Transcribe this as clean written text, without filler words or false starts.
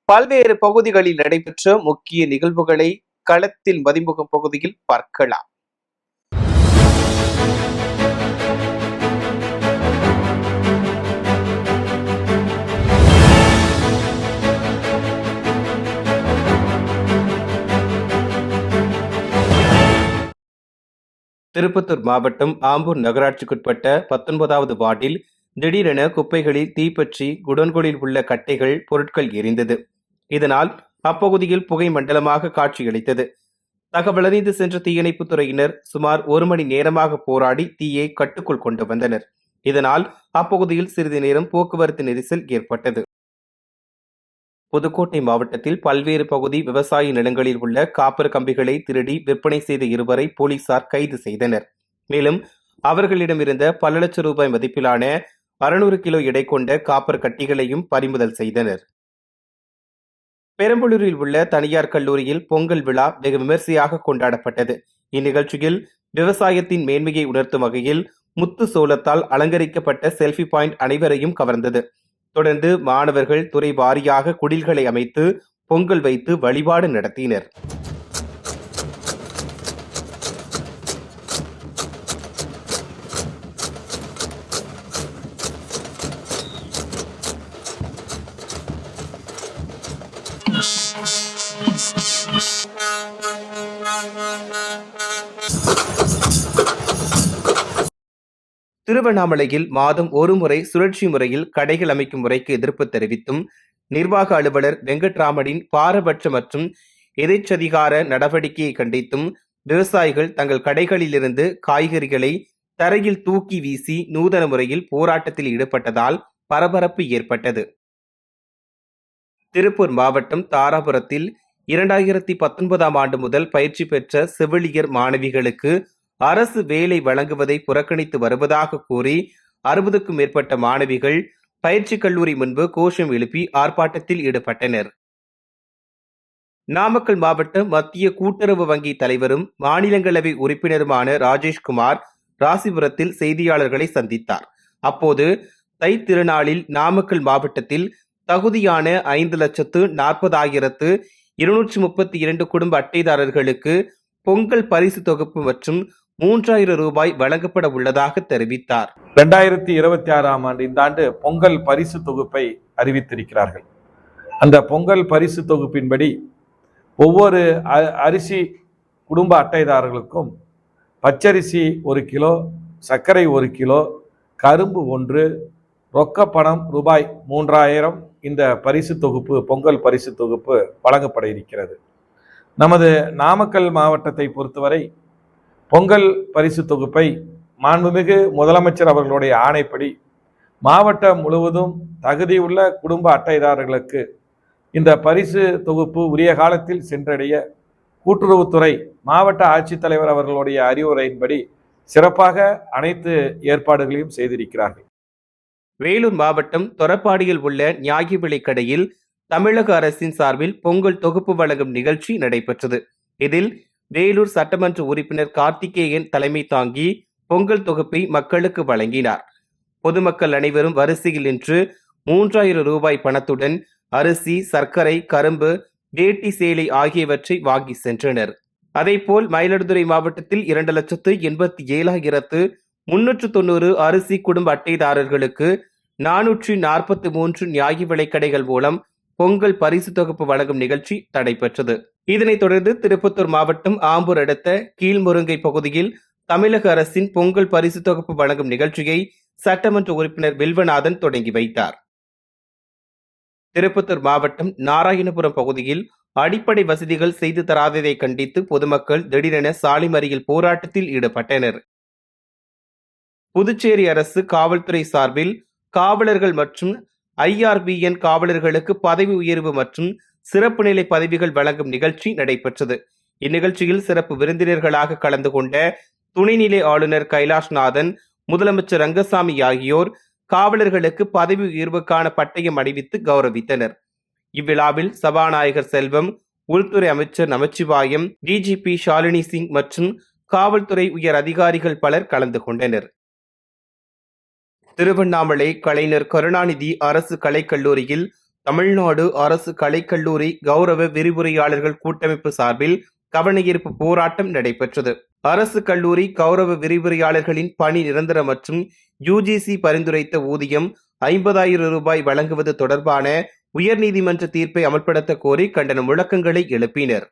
பல்வேறு பகுதிகளில் நடைபெற்ற முக்கிய நிகழ்வுகளை களத்தில் மதிமுகம் பகுதியில் பார்க்கலாம். திருப்பத்தூர் மாவட்டம் ஆம்பூர் நகராட்சிக்குட்பட்ட 19வது வார்டில் திடீரென குப்பைகளில் தீப்பற்றி குடோன்களில் உள்ள கட்டைகள், பொருட்கள் எரிந்தது. இதனால் அப்பகுதியில் புகை மண்டலமாக காட்சியளித்தது. தகவலறிந்து சென்ற தீயணைப்புத் துறையினர் சுமார் 1 மணி நேரமாக போராடி தீயை கட்டுக்குள் கொண்டு வந்தனர். இதனால் அப்பகுதியில் சிறிது நேரம் போக்குவரத்து நெரிசல் ஏற்பட்டது. புதுக்கோட்டை மாவட்டத்தில் பல்வேறு பகுதி விவசாய நிலங்களில் உள்ள காப்பர் கம்பிகளை திருடி விற்பனை செய்த 2வரை போலீசார் கைது செய்தனர். மேலும் அவர்களிடமிருந்த பல லட்சம் ரூபாய் மதிப்பிலான 600 கிலோ எடை கொண்ட காப்பர் கட்டிகளையும் பறிமுதல் செய்தனர். பெரம்பலூரில் உள்ள தனியார் கல்லூரியில் பொங்கல் விழா வெகு விமர்சையாக கொண்டாடப்பட்டது. இந்நிகழ்ச்சியில் விவசாயத்தின் மேன்மையை உணர்த்தும் வகையில் முத்து சோளத்தால் அலங்கரிக்கப்பட்ட செல்ஃபி பாயிண்ட் அனைவரையும் கவர்ந்தது. தொடர்ந்து மாணவர்கள் துறை வாரியாக குடில்களை அமைத்து பொங்கல் வைத்து வழிபாடு நடத்தினர். திருவண்ணாமலையில் மாதம் ஒரு முறை சுழற்சி முறையில் கடைகள் அமைக்கும் முறைக்கு எதிர்ப்பு தெரிவித்தும் நிர்வாக அலுவலர் வெங்கட்ராமனின் பாரபட்ச மற்றும் எதேச்சதிகார நடவடிக்கையை கண்டித்தும் விவசாயிகள் தங்கள் கடைகளிலிருந்து காய்கறிகளை தரையில் தூக்கி வீசி நூதன முறையில் போராட்டத்தில் ஈடுபட்டதால் பரபரப்பு ஏற்பட்டது. திருப்பூர் மாவட்டம் தாராபுரத்தில் 2019ஆம் ஆண்டு முதல் பயிற்சி பெற்ற செவிலியர் மாணவிகளுக்கு அரசு வேலை வழங்குவதை புறக்கணித்து வருவதாக கூறி 60க்கும் மேற்பட்ட மாணவிகள் பயிற்சி கல்லூரி முன்பு கோஷம் எழுப்பி ஆர்ப்பாட்டத்தில் ஈடுபட்டனர். நாமக்கல் மாவட்ட மத்திய கூட்டுறவு வங்கி தலைவரும் மாநிலங்களவை உறுப்பினருமான ராஜேஷ்குமார் ராசிபுரத்தில் செய்தியாளர்களை சந்தித்தார். அப்போது தை திருநாளில் நாமக்கல் மாவட்டத்தில் தகுதியான 5,40,232 குடும்ப அட்டைதாரர்களுக்கு பொங்கல் பரிசு தொகுப்பு மற்றும் 3000 ரூபாய் வழங்கப்பட உள்ளதாக தெரிவித்தார். 2026ஆம் ஆண்டு இந்த ஆண்டு பொங்கல் பரிசு தொகுப்பை அறிவித்திருக்கிறார்கள். அந்த பொங்கல் பரிசு தொகுப்பின்படி ஒவ்வொரு அரிசி குடும்ப அட்டைதாரர்களுக்கும் பச்சரிசி 1 கிலோ, சர்க்கரை 1 கிலோ, கரும்பு 1, ரொக்க பணம் ரூபாய் 3000 இந்த பரிசு தொகுப்பு பொங்கல் பரிசு தொகுப்பு வழங்கப்பட இருக்கிறது. நமது நாமக்கல் மாவட்டத்தை பொறுத்தவரை பொங்கல் பரிசு தொகுப்பை மாண்புமிகு முதலமைச்சர் அவர்களுடைய ஆணைப்படி மாவட்டம் முழுவதும் தகுதியுள்ள குடும்ப அட்டைதாரர்களுக்கு இந்த பரிசு தொகுப்பு உரிய காலத்தில் சென்றடைய கூட்டுறவுத்துறை மாவட்ட ஆட்சித்தலைவர் அவர்களுடைய அறிவுரையின்படி சிறப்பாக அனைத்து ஏற்பாடுகளையும் செய்திருக்கிறார்கள். வேலூர் மாவட்டம் தொரப்பாடியில் உள்ள நியாய விலைக் கடையில் தமிழக அரசின் சார்பில் பொங்கல் தொகுப்பு வழங்கும் நிகழ்ச்சி நடைபெற்றது. இதில் வேலூர் சட்டமன்ற உறுப்பினர் கார்த்திகேயன் தலைமை தாங்கி பொங்கல் தொகுப்பை மக்களுக்கு வழங்கினார். பொதுமக்கள் அனைவரும் வரிசையில் நின்று 3000 ரூபாய் பணத்துடன் அரிசி, சர்க்கரை, கரும்பு, வேட்டி சேலை ஆகியவற்றை வாங்கி சென்றனர். அதேபோல் மயிலாடுதுறை மாவட்டத்தில் 2,77,390 அரிசி குடும்ப அட்டைதாரர்களுக்கு 443 நியாய விலைக் கடைகள் மூலம் பொங்கல் பரிசு தொகுப்பு வழங்கும் நிகழ்ச்சி நடைபெற்றது. இதனைத் தொடர்ந்து திருப்பத்தூர் மாவட்டம் ஆம்பூர் அடுத்த கீழ்முருங்கை பகுதியில் தமிழக அரசின் பொங்கல் பரிசு தொகுப்பு வழங்கும் நிகழ்ச்சியை சட்டமன்ற உறுப்பினர் வில்வநாதன் தொடங்கி வைத்தார். திருப்பத்தூர் மாவட்டம் நாராயணபுரம் பகுதியில் அடிப்படை வசதிகள் செய்து தராததை கண்டித்து பொதுமக்கள் திடீரென சாலை மறியல் போராட்டத்தில் ஈடுபட்டனர். புதுச்சேரி அரசு காவல்துறை சார்பில் காவலர்கள் மற்றும் IRBN காவலர்களுக்கு பதவி உயர்வு மற்றும் சிறப்பு நிலை பதவிகள் வழங்கும் நிகழ்ச்சி நடைபெற்றது. இந்நிகழ்ச்சியில் சிறப்பு விருந்தினர்களாக கலந்து கொண்ட துணைநிலை ஆளுநர் கைலாஷ்நாதன், முதலமைச்சர் ரங்கசாமி ஆகியோர் காவலர்களுக்கு பதவி உயர்வுக்கான பட்டயம் அணிவித்து கௌரவித்தனர். இவ்விழாவில் சபாநாயகர் செல்வம், உள்துறை அமைச்சர் நமச்சிவாயம், DGP ஷாலினி சிங் மற்றும் காவல்துறை உயர் அதிகாரிகள் பலர் கலந்து கொண்டனர். திருவண்ணாமலை கலைஞர் கருணாநிதி அரசு கலைக்கல்லூரியில் தமிழ்நாடு அரசு கலைக்கல்லூரி கௌரவ விரிவுரையாளர்கள் கூட்டமைப்பு சார்பில் கவனஈர்ப்பு போராட்டம் நடைபெற்றது. அரசு கல்லூரி கௌரவ விரிவுரையாளர்களின் பணி நிரந்தர மற்றும் யுஜிசி பரிந்துரைத்த ஊதியம் 50,000 ரூபாய் வழங்குவது தொடர்பான உயர்நீதிமன்ற தீர்ப்பை அமல்படுத்த கோரி கண்டன முழக்கங்களை எழுப்பினர்.